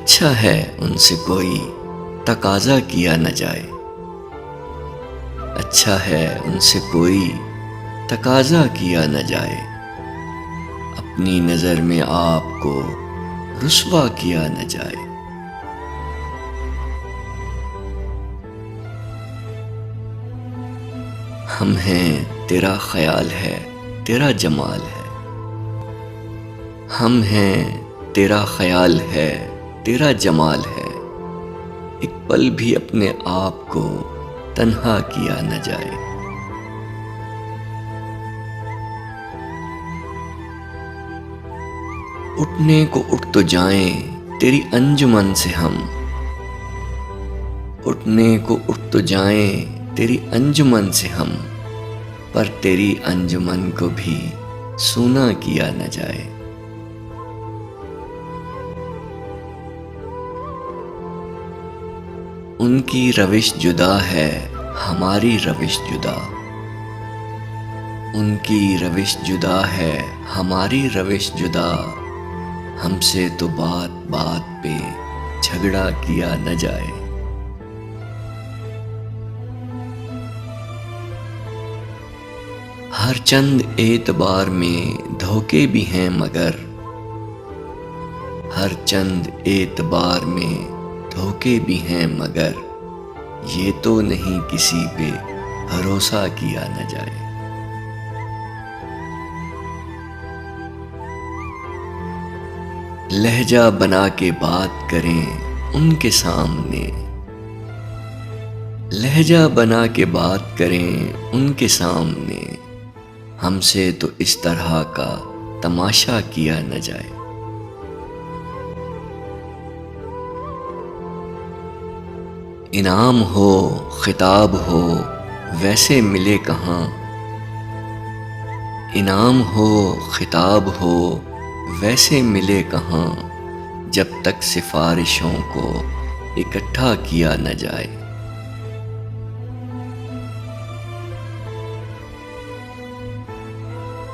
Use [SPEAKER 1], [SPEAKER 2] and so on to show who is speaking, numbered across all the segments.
[SPEAKER 1] اچھا ہے ان سے کوئی تقاضا کیا نہ جائے، اچھا ہے ان سے کوئی تقاضا کیا نہ جائے، اپنی نظر میں آپ کو رسوا کیا نہ جائے۔ ہم ہیں تیرا خیال ہے تیرا جمال ہے، ہم ہیں تیرا خیال ہے تیرا جمال ہے، ایک پل بھی اپنے آپ کو تنہا کیا نہ جائے۔ اٹھنے کو اٹھ تو جائیں تیری انجمن سے ہم، اٹھنے کو اٹھ تو جائیں تیری انجمن سے ہم، پر تیری انجمن کو بھی سونا کیا نہ جائے۔ ان کی روش جدا ہے ہماری روش جدا، ان کی روش جدا ہے ہماری روش جدا، ہم سے تو بات بات پہ جھگڑا کیا نہ جائے۔ ہر چند اعتبار میں دھوکے بھی ہیں مگر، ہر چند اعتبار میں دھوکے بھی ہیں مگر، یہ تو نہیں کسی پہ بھروسہ کیا نہ جائے۔ لہجہ بنا کے بات کریں ان کے سامنے، لہجہ بنا کے بات کریں ان کے سامنے، ہم سے تو اس طرح کا تماشا کیا نہ جائے۔ انعام ہو خطاب ہو ویسے ملے کہاں، انعام ہو خطاب ہو ویسے ملے کہاں، جب تک سفارشوں کو اکٹھا کیا نہ جائے۔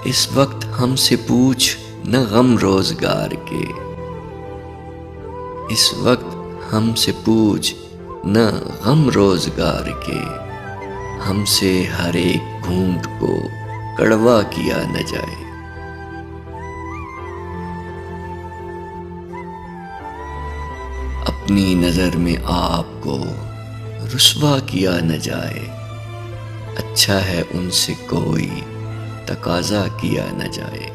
[SPEAKER 1] اس وقت ہم سے پوچھ نہ غم روزگار کے، اس وقت ہم سے پوچھ نہ غم روزگار کے، ہم سے ہر ایک گھونٹ کو کڑوا کیا نہ جائے۔ اپنی نظر میں آپ کو رسوا کیا نہ جائے، اچھا ہے ان سے کوئی تقاضا کیا نہ جائے۔